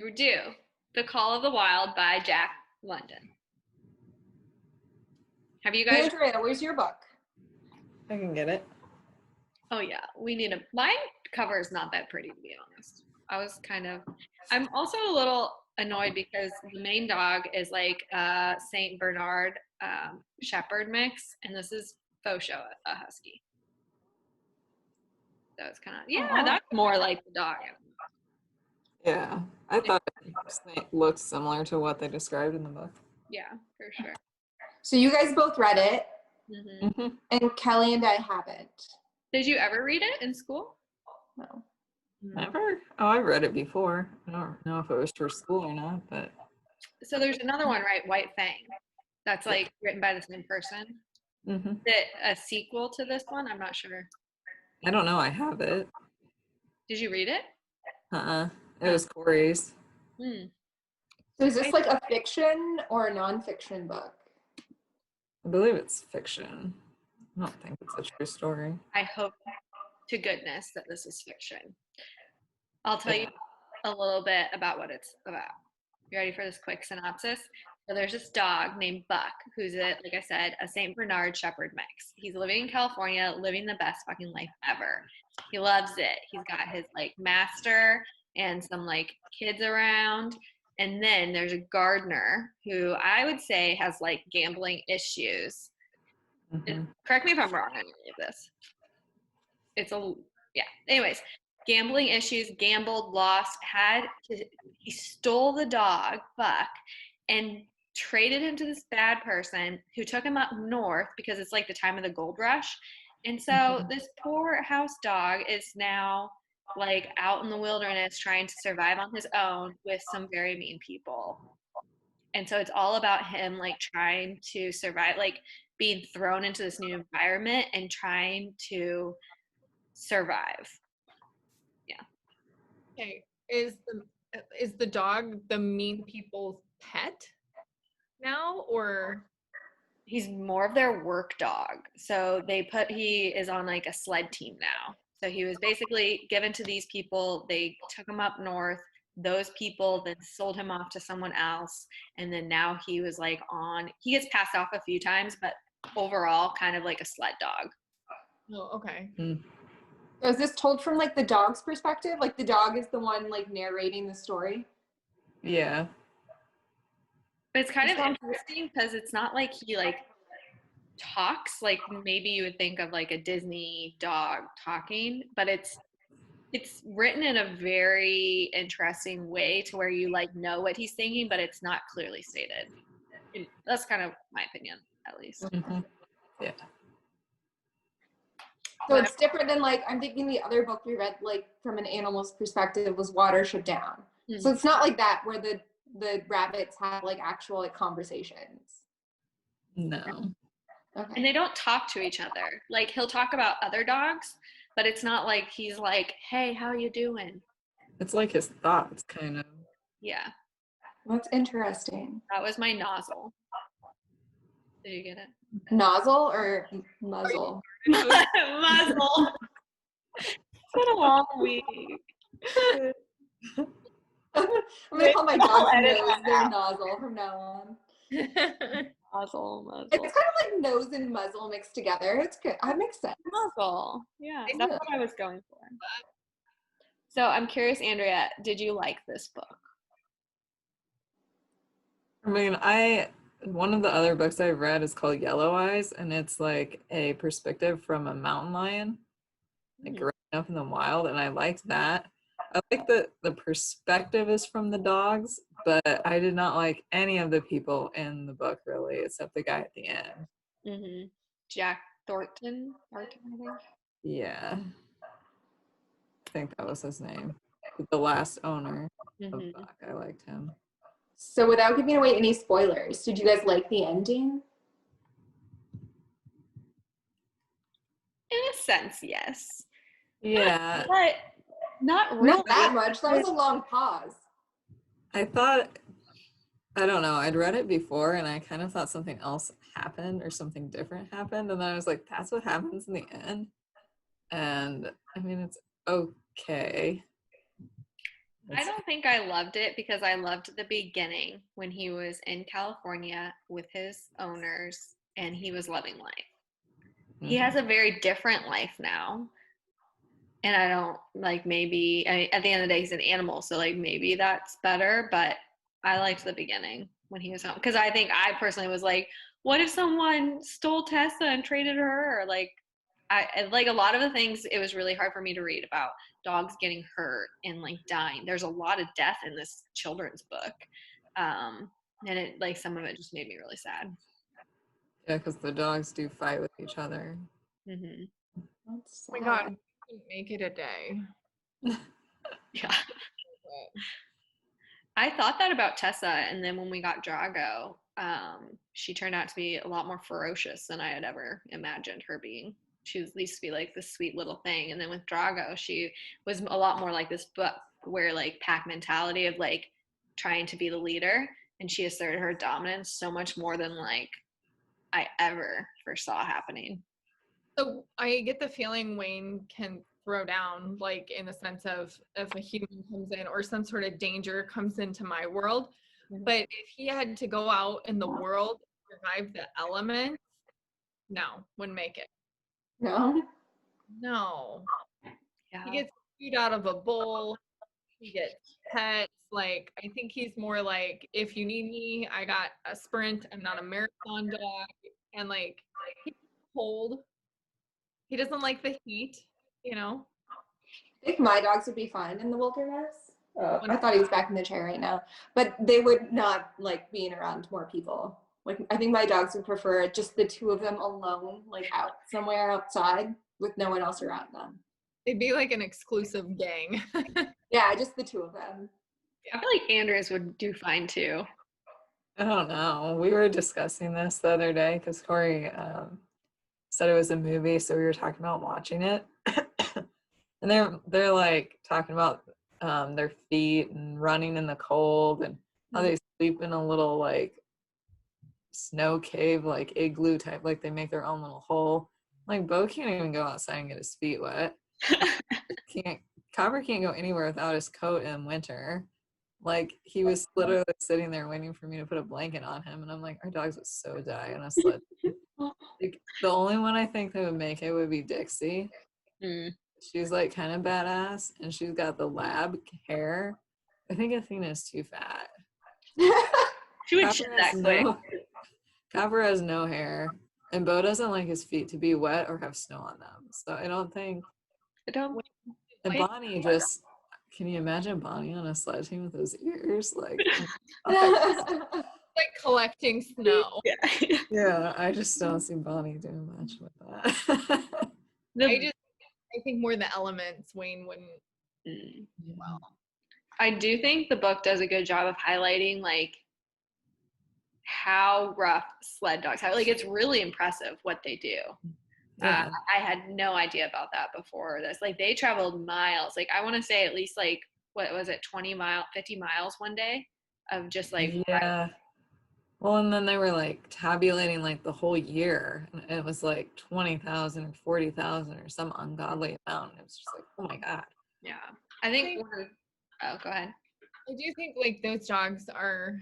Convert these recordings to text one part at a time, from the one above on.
review The Call of the Wild by Jack London. Have you guys? Andrea, where's your book? I can get it. Oh yeah, we need a. Mine cover is not that pretty, to be honest. I'm also a little annoyed because the main dog is like a Saint Bernard Shepherd mix, and this is faux show a husky. So it's kind of that's more like the dog. Yeah, I thought it looked similar to what they described in the book. Yeah, for sure. So you guys both read it, Mm-hmm. and Kelly and I haven't. Did you ever read it in school? No. Never? Oh, I read it before. I don't know if it was for school or not, but. So there's another one, right? White Fang. That's like written by the same person. Mm-hmm. Is it a sequel to this one? I'm not sure. I don't know. I have it. Did you read it? It was Corey's. So is this like a fiction or a nonfiction book? I believe it's fiction. I don't think it's a true story. I hope to goodness that this is fiction. I'll tell you a little bit about what it's about. You ready for this quick synopsis? So there's this dog named Buck, who's like I said, a Saint Bernard Shepherd mix. He's living in California, living the best fucking life ever. He loves it. He's got his like master and some like kids around. And then there's a gardener who I would say has like gambling issues. Mm-hmm. Correct me if I'm wrong on any of this. Anyways, gambling issues, gambled, lost, he stole the dog, Buck, and traded him to this bad person who took him up north because it's like the time of the gold rush. And so this poor house dog is now like out in the wilderness trying to survive on his own with some very mean people. And so it's all about him like trying to survive, like being thrown into this new environment and trying to survive. Yeah. Okay. Is the dog the mean people's pet now, or? He's more of their work dog. So he is on like a sled team now. So he was basically given to these people. They took him up north. Those people then sold him off to someone else. And then now he was like he gets passed off a few times, but overall kind of like a sled dog. Oh, okay. So is this told from like the dog's perspective? Like the dog is the one like narrating the story? Yeah. But it's kind of interesting because it's not like he like talks like maybe you would think of like a Disney dog talking, but it's written in a very interesting way to where you like know what he's thinking, but it's not clearly stated. That's kind of my opinion, at least. Mm-hmm. Yeah. So it's different than like, I'm thinking the other book we read like from an animal's perspective was Watership Down. Mm-hmm. So it's not like that where the rabbits have like actual like conversations. No. Okay. And they don't talk to each other. Like he'll talk about other dogs, but it's not like he's like, hey, how you doing? It's like his thoughts kind of. Yeah. That's interesting. That was my nozzle. Did you get it? Nozzle or muzzle? Muzzle. It's been a long week. I'm gonna call my dog's nose their nozzle from now on. Muzzle. It's kind of like nose and muzzle mixed together. It's good. That makes sense. Muzzle. Yeah, that's what I was going for. So I'm curious, Andrea, did you like this book? I mean, one of the other books I've read is called Yellow Eyes, and it's like a perspective from a mountain lion, like growing up in the wild, and I liked that. I like that the perspective is from the dogs, but I did not like any of the people in the book really, except the guy at the end. Mm-hmm. Jack Thornton, I think. Yeah. I think that was his name. The last owner of Buck. I liked him. So without giving away any spoilers, did you guys like the ending? In a sense, yes. Yeah. But not really. Not that much. That was a long pause. I thought, I don't know, I'd read it before and I kind of thought something else happened or something different happened. And then I was like, that's what happens in the end. And I mean, it's okay. I don't think I loved it because I loved the beginning when he was in California with his owners and he was loving life. He has a very different life now. And I don't like maybe at the end of the day he's an animal, so like maybe that's better, but I liked the beginning when he was home because I think I personally was like, what if someone stole Tessa and traded her? Or like I like a lot of the things it was really hard for me to read about dogs getting hurt and like dying. There's a lot of death in this children's book. And it like some of it just made me really sad. Yeah, because the dogs do fight with each other. Hmm. That's Oh my sad. God, we couldn't make it a day. Yeah. But I thought that about Tessa, and then when we got Drago, she turned out to be a lot more ferocious than I had ever imagined her being. She was used to be like this sweet little thing, and then with Drago, she was a lot more like this book where like pack mentality of like trying to be the leader, and she asserted her dominance so much more than like I ever foresaw happening. So I get the feeling Wayne can throw down, like in the sense of if a human comes in or some sort of danger comes into my world. But if he had to go out in the world to survive the elements, no, wouldn't make it. No? No. Yeah. He gets food out of a bowl, he gets pets. Like, I think he's more like, if you need me, I got a sprint. I'm not a marathon dog. And like, he's cold. He doesn't like the heat, you know? I think my dogs would be fine in the wilderness. When I thought he was back in the chair right now. But they would not like being around more people. Like I think my dogs would prefer just the two of them alone, like out somewhere outside with no one else around them. It'd be like an exclusive gang. Yeah, just the two of them. I feel like Andrews would do fine too. I don't know. We were discussing this the other day because Corey said it was a movie, so we were talking about watching it. And they're like talking about their feet and running in the cold and how they sleep in a little like snow cave, like igloo type, like they make their own little hole. Like Bo can't even go outside and get his feet wet. Can't Copper can't go anywhere without his coat in winter. Like he was literally sitting there waiting for me to put a blanket on him, and I'm like, our dogs would so die in a sled. Like, the only one I think that would make it would be Dixie. Mm. She's like kind of badass, and she's got the lab hair. I think Athena's too fat. She would Copper shit has that quick. Copper has no hair, and Bo doesn't like his feet to be wet or have snow on them. So I don't think. I don't. And Wait. Bonnie just. Can you imagine Bonnie on a sled team with those ears? Like, Like collecting snow. Yeah. yeah, I just don't see Bonnie doing much with that. I think more the elements Wayne wouldn't Mm. do well. I do think the book does a good job of highlighting like how rough sled dogs have. Like it's really impressive what they do. Yeah. I had no idea about that before this. Like they traveled miles. Like I want to say at least like what was it, 50 miles one day of just like Yeah. Well, and then they were like tabulating like the whole year, and it was like 20,000 or 40,000 or some ungodly amount. It was just like, oh my god. yeah. I think. Oh, go ahead. I do think like those dogs are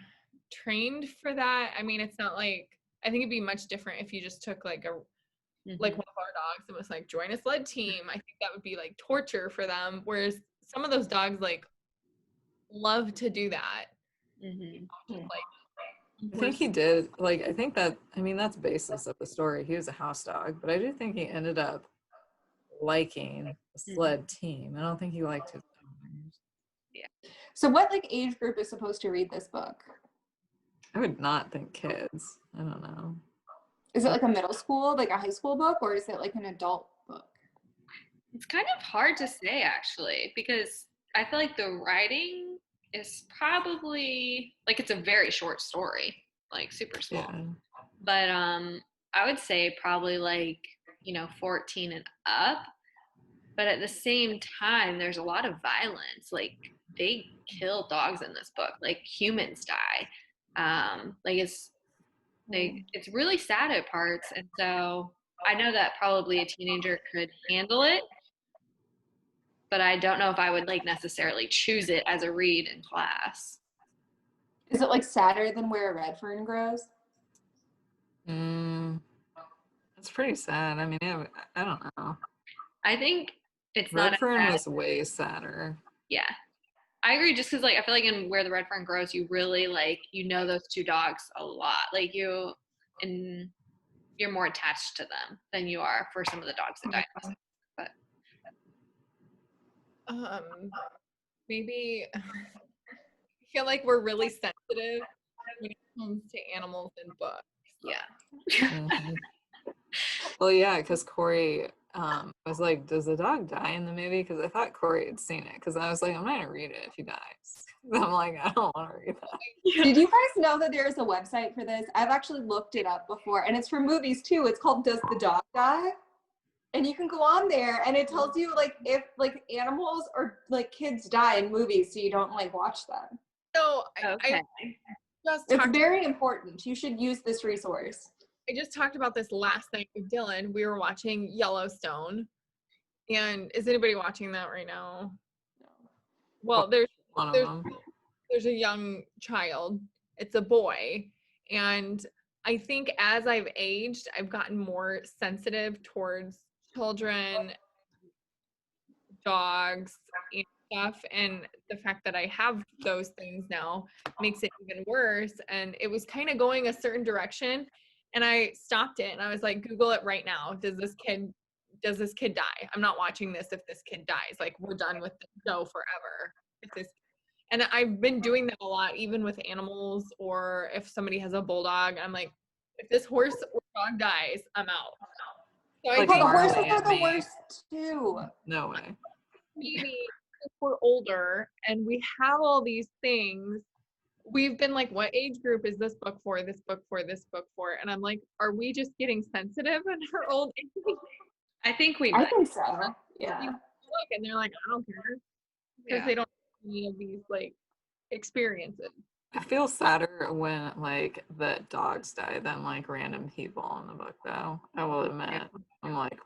trained for that. I mean, it's not like I think it'd be much different if you just took like like one of our dogs and was like join a sled team. I think that would be like torture for them. Whereas some of those dogs like love to do that. Mm-hmm. Just, like I think he did. Like, I think that, I mean, that's basis of the story. He was a house dog, but I do think he ended up liking the sled team. I don't think he liked his owners. Yeah. So what like age group is supposed to read this book? I would not think kids. I don't know. Is it like a middle school, like a high school book, or is it like an adult book? It's kind of hard to say actually because I feel like the writing is probably like it's a very short story, like super small. Yeah. But I would say probably like, 14 and up. But at the same time, there's a lot of violence. Like they kill dogs in this book, like humans die. Like it's really sad at parts. And so I know that probably a teenager could handle it. but I don't know if I would like necessarily choose it as a read in class. Is it like sadder than Where a Red Fern Grows? It's pretty sad. I mean, I don't know. I think it's not as Redfern bad. was way sadder. Yeah. I agree, just because like I feel like in Where the Red Fern Grows, you really like those two dogs a lot. Like and you're more attached to them than you are for some of the dogs that die. But Maybe I feel like we're really sensitive when it comes to animals in books. yeah. Mhm. Well, yeah, because Corey was like, "Does the dog die in the movie?" Because I thought Corey had seen it. Because I was like, "I'm not gonna read it if he dies." I'm like, I don't want to read that. Did you guys know that there's a website for this? I've actually looked it up before, and it's for movies too. It's called Does the Dog Die? And you can go on there and it tells you like if like animals or like kids die in movies, so you don't like watch them. So Okay. It's very important. You should use this resource. I just talked about this last night with Dylan. We were watching Yellowstone. And is anybody watching that right now? No. Well, One of there's them. there's a young child. It's a boy. And I think as I've aged, I've gotten more sensitive towards children, dogs, and stuff. And the fact that I have those things now makes it even worse. And it was kind of going a certain direction. And I stopped it and I was like, Google it right now. Does this kid die? I'm not watching this if this kid dies. Like, we're done with the show forever. And I've been doing that a lot, even with animals, or if somebody has a bulldog, I'm like, if this horse or dog dies, I'm out. So Like Well, the Marley horses are and the me. worst too. No way. maybe if we're older and we have all these things, we've been like, what age group is this book for, this book for, this book for? And I'm like, are we just getting sensitive in our old age? I think we I might. think so. Yeah. Look, and they're like, I don't care, because Yeah. they don't have any of these like experiences. I feel sadder when like the dogs die than like random people in the book, though. I will admit. I'm like,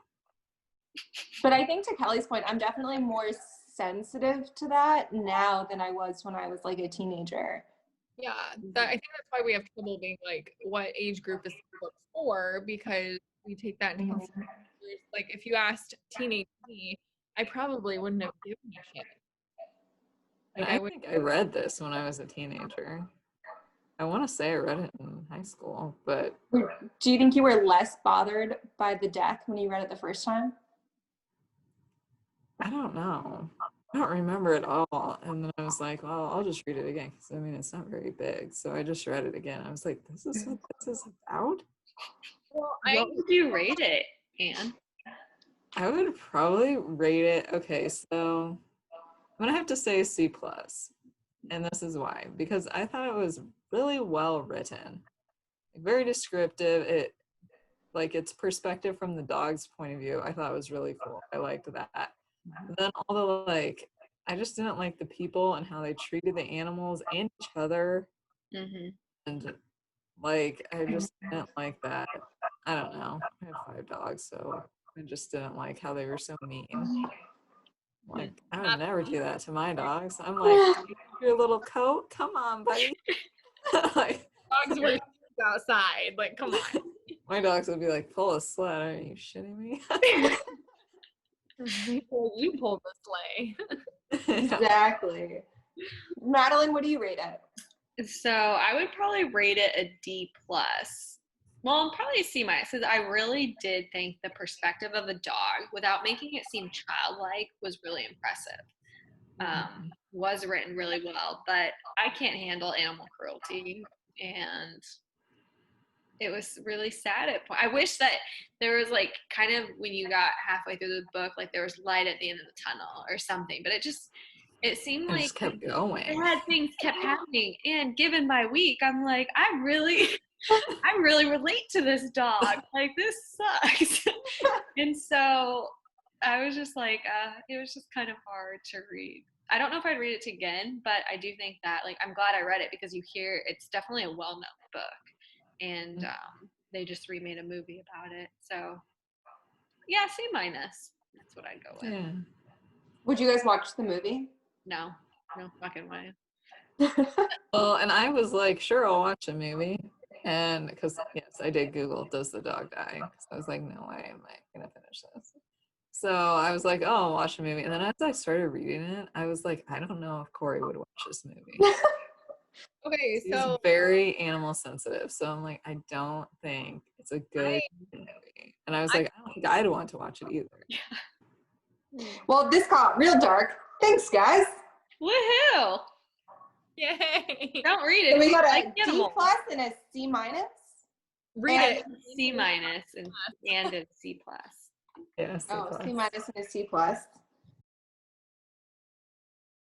But I think to Kelly's point, I'm definitely more sensitive to that now than I was when I was like a teenager. Yeah, I think that's why we have trouble being like, what age group is the book for? Because we take that into consideration. Like, if you asked teenage me, I probably wouldn't have given a shit. And I I would. think I read this when I was a teenager. I want to say I read it in high school, but Do you think you were less bothered by the death when you read it the first time? I don't know. I don't remember it all. And then I was like, well, I'll just read it again. Because I mean, it's not very big. So I just read it again. I was like, this is what this is about? Well, What would you rate it, Anne? I would probably rate it. Okay, so I'm going to have to say C plus. And this is why. Because I thought it was really well written. Very descriptive. It like its perspective from the dog's point of view, I thought was really cool. I liked that. And then all the like, I just didn't like the people and how they treated the animals and each other. Mm-hmm. And like, I just didn't like that. I don't know. I have 5 dogs, so I just didn't like how they were so mean. Like, I would never do that to my dogs. I'm like, your little coat? Come on, buddy. Like, dogs were outside. Like, come on. my dogs would be like, pull a sled. Are you shitting me? You pulled the sleigh. Exactly. Madeline, what do you rate it? So I would probably rate it a D plus. Well, probably a C minus, because I really did think the perspective of a dog, without making it seem childlike, was really impressive. Was written really well, but I can't handle animal cruelty, and it was really sad at point. I wish that there was like kind of when you got halfway through the book, like there was light at the end of the tunnel or something, but it seemed I like just kept going. bad things kept happening. And given my week, I'm like, I really relate to this dog. Like, this sucks. And so I was just like, it was just kind of hard to read. I don't know if I'd read it again, but I do think that, like, I'm glad I read it because you hear it's definitely a well-known book. And they just remade a movie about it. So, yeah, C minus. That's what I'd go with. Yeah. Would you guys watch the movie? No, no fucking way. Well, and I was like, sure, I'll watch a movie. And because, yes, I did Google, does the dog die? So I was like, no way am I going to finish this. So I was like, oh, I'll watch a movie. And then as I started reading it, I was like, I don't know if Corey would watch this movie. Okay, He's so very animal sensitive. So I'm like, I don't think it's a good movie. And I was like, I don't think I'd want to watch it either. Well, this got real dark. Thanks, guys. Woohoo! yay. Don't read it. So we if you got a like D animals. plus and a C minus. Read And- it. C minus and a C plus. Yes. Oh, C minus and a C plus.